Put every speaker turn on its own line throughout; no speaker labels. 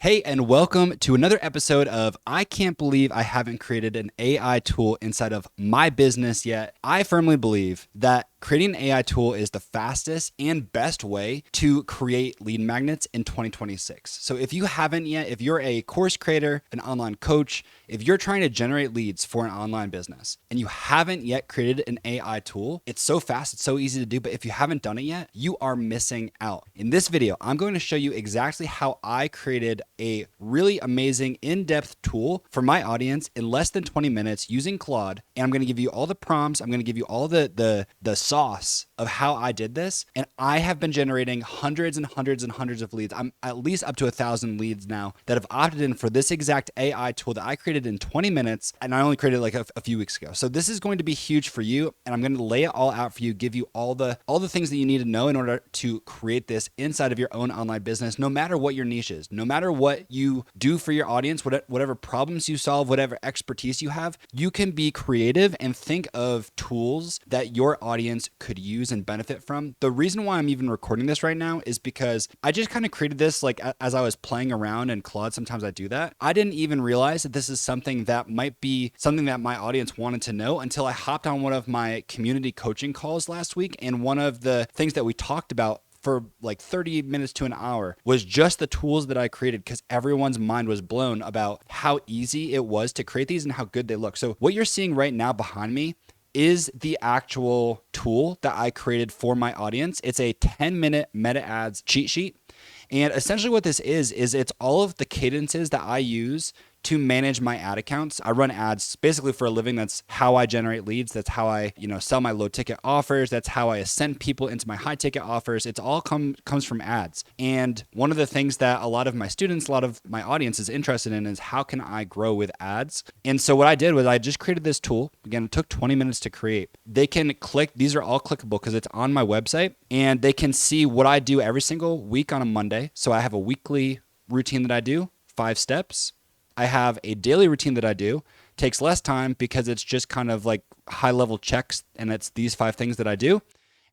Hey, and welcome to another episode of I Can't Believe I Haven't Created an AI Tool Inside of My Business Yet. I firmly believe that creating an AI tool is the fastest and best way to create lead magnets in 2026. So if you haven't yet, if you're a course creator, an online coach, if you're trying to generate leads for an online business and you haven't yet created an AI tool, it's so fast, it's so easy to do, but if you haven't done it yet, you are missing out. In this video, I'm going to show you exactly how I created a really amazing in-depth tool for my audience in less than 20 minutes using Claude. And I'm going to give you all the prompts. I'm going to give you all the sauce of how I did this. And I have been generating hundreds and hundreds and hundreds of leads. I'm at least up to 1,000 leads now that have opted in for this exact AI tool that I created in 20 minutes. And I only created like a few weeks ago. So this is going to be huge for you. And I'm going to lay it all out for you, give you all the things that you need to know in order to create this inside of your own online business, no matter what your niche is, no matter what you do for your audience, whatever problems you solve, whatever expertise you have, you can be creative and think of tools that your audience could use and benefit from. The reason why I'm even recording this right now is because I just kind of created this like as I was playing around in Claude. Sometimes I do that. I didn't even realize that this is something that might be something that my audience wanted to know until I hopped on one of my community coaching calls last week. And one of the things that we talked about for like 30 minutes to an hour was just the tools that I created, because everyone's mind was blown about how easy it was to create these and how good they look. So what you're seeing right now behind me is the actual tool that I created for my audience. It's a 10-minute meta ads cheat sheet. And essentially what this is it's all of the cadences that I use to manage my ad accounts. I run ads basically for a living. That's how I generate leads. That's how I, sell my low ticket offers. That's how I send people into my high ticket offers. It's all comes from ads. And one of the things that a lot of my students, a lot of my audience is interested in is how can I grow with ads? And so what I did was I just created this tool. Again, it took 20 minutes to create. They can click, these are all clickable because it's on my website, and they can see what I do every single week on a Monday. So I have a weekly routine that I do, 5 steps. I have a daily routine that I do. Takes less time because it's just kind of like high level checks, and it's these 5 things that I do.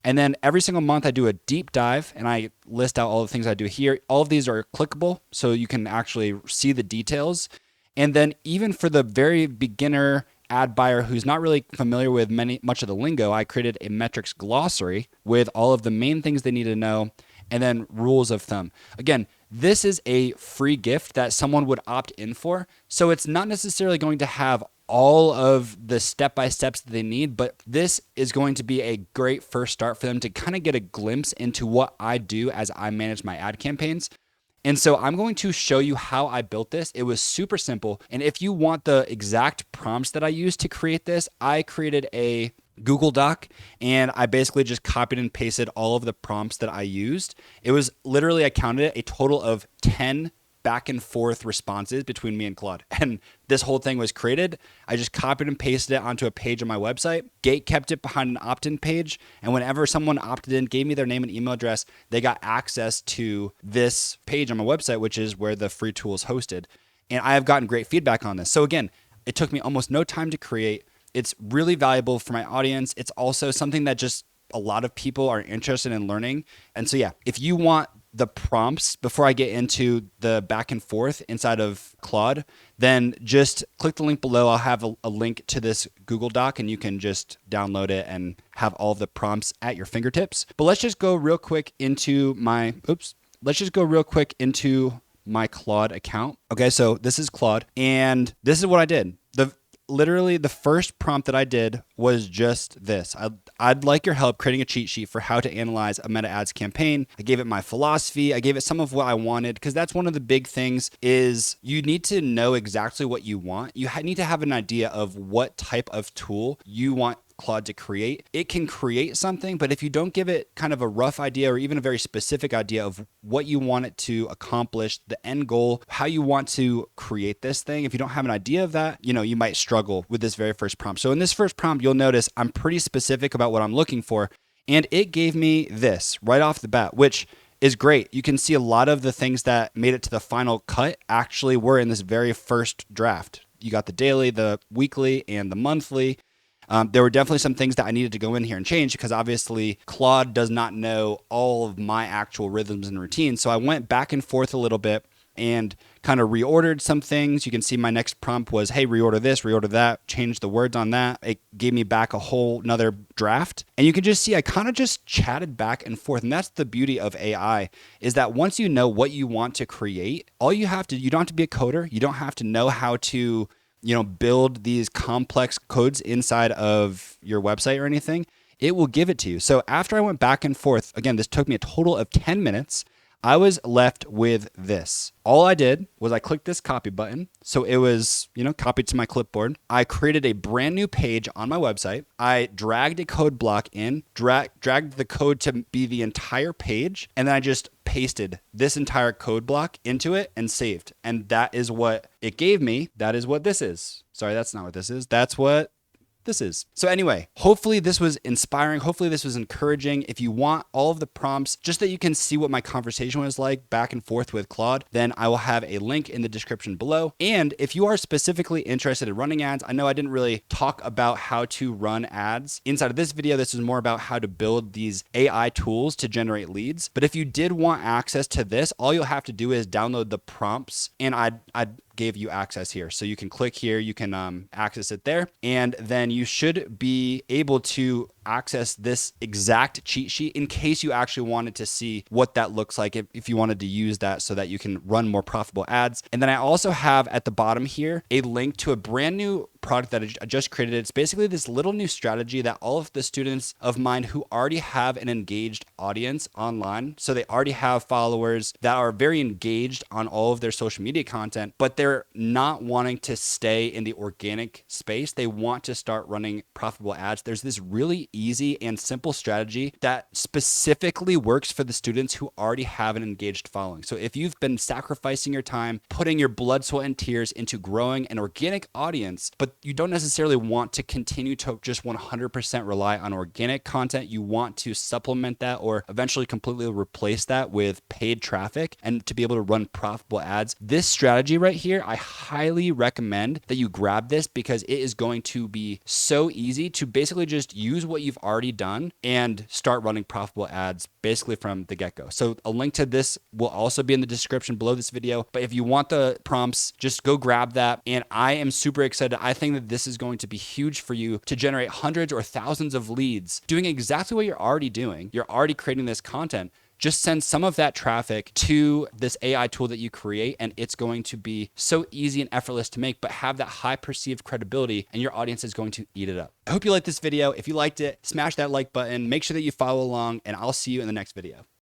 And then every single month I do a deep dive and I list out all the things I do here. All of these are clickable, so you can actually see the details. And then even for the very beginner ad buyer who's not really familiar with much of the lingo, I created a metrics glossary with all of the main things they need to know, and then rules of thumb. Again, this is a free gift that someone would opt in for. So it's not necessarily going to have all of the step-by-steps that they need, but this is going to be a great first start for them to kind of get a glimpse into what I do as I manage my ad campaigns. And so I'm going to show you how I built this. It was super simple. And if you want the exact prompts that I used to create this, I created a Google Doc, and I basically just copied and pasted all of the prompts that I used. It was literally, I counted it, a total of 10 back and forth responses between me and Claude. And this whole thing was created. I just copied and pasted it onto a page on my website. Gate kept it behind an opt-in page. And whenever someone opted in, gave me their name and email address, they got access to this page on my website, which is where the free tool is hosted. And I have gotten great feedback on this. So again, it took me almost no time to create. It's really valuable for my audience. It's also something that just a lot of people are interested in learning. And so yeah, if you want the prompts before I get into the back and forth inside of Claude, then just click the link below. I'll have a link to this Google Doc, and you can just download it and have all of the prompts at your fingertips. But let's just go real quick into my Claude account. Okay, so this is Claude, and this is what I did. Literally the first prompt that I did was just this. I'd like your help creating a cheat sheet for how to analyze a meta ads campaign. I gave it my philosophy. I gave it some of what I wanted, because that's one of the big things is you need to know exactly what you want. You need to have an idea of what type of tool you want Claude to create. It can create something, but if you don't give it kind of a rough idea or even a very specific idea of what you want it to accomplish, the end goal, how you want to create this thing, if you don't have an idea of that, you might struggle with this very first prompt. So in this first prompt, you'll notice I'm pretty specific about what I'm looking for, and it gave me this right off the bat, which is great. You can see a lot of the things that made it to the final cut actually were in this very first draft. You got the daily, the weekly, and the monthly. There were definitely some things that I needed to go in here and change, because obviously Claude does not know all of my actual rhythms and routines. So I went back and forth a little bit and kind of reordered some things. You can see my next prompt was, hey, reorder this, reorder that, change the words on that. It gave me back a whole nother draft. And you can just see I kind of just chatted back and forth. And that's the beauty of AI, is that once you know what you want to create, you don't have to be a coder. You don't have to know how to, build these complex codes inside of your website or anything. It will give it to you. So after I went back and forth, again, this took me a total of 10 minutes. I was left with this. All I did was I clicked this copy button. So it was, copied to my clipboard. I created a brand new page on my website. I dragged a code block in, dragged the code to be the entire page, and then I just pasted this entire code block into it and saved. And that is what it gave me. That is what this is. Sorry, that's not what this is. That's what this is. So anyway, hopefully this was inspiring. Hopefully this was encouraging. If you want all of the prompts, just that you can see what my conversation was like back and forth with Claude, then I will have a link in the description below. And if you are specifically interested in running ads, I know I didn't really talk about how to run ads inside of this video. This is more about how to build these AI tools to generate leads. But if you did want access to this, all you'll have to do is download the prompts, and I'd gave you access here. So you can click here, you can access it there, and then you should be able to access this exact cheat sheet in case you actually wanted to see what that looks like, if you wanted to use that so that you can run more profitable ads. And then I also have at the bottom here a link to a brand new product that I just created. It's basically this little new strategy that all of the students of mine who already have an engaged audience online, so they already have followers that are very engaged on all of their social media content, but they're not wanting to stay in the organic space. They want to start running profitable ads. There's this really easy and simple strategy that specifically works for the students who already have an engaged following. So if you've been sacrificing your time, putting your blood, sweat, and tears into growing an organic audience, but you don't necessarily want to continue to just 100% rely on organic content, you want to supplement that or eventually completely replace that with paid traffic and to be able to run profitable ads. This strategy right here, I highly recommend that you grab this because it is going to be so easy to basically just use what you've already done and start running profitable ads basically from the get-go. So a link to this will also be in the description below this video. But if you want the prompts, just go grab that. And I am super excited. I think that this is going to be huge for you to generate hundreds or thousands of leads doing exactly what you're already doing. You're already creating this content. Just send some of that traffic to this AI tool that you create, and it's going to be so easy and effortless to make, but have that high perceived credibility, and your audience is going to eat it up. I hope you liked this video. If you liked it, smash that like button, make sure that you follow along, and I'll see you in the next video.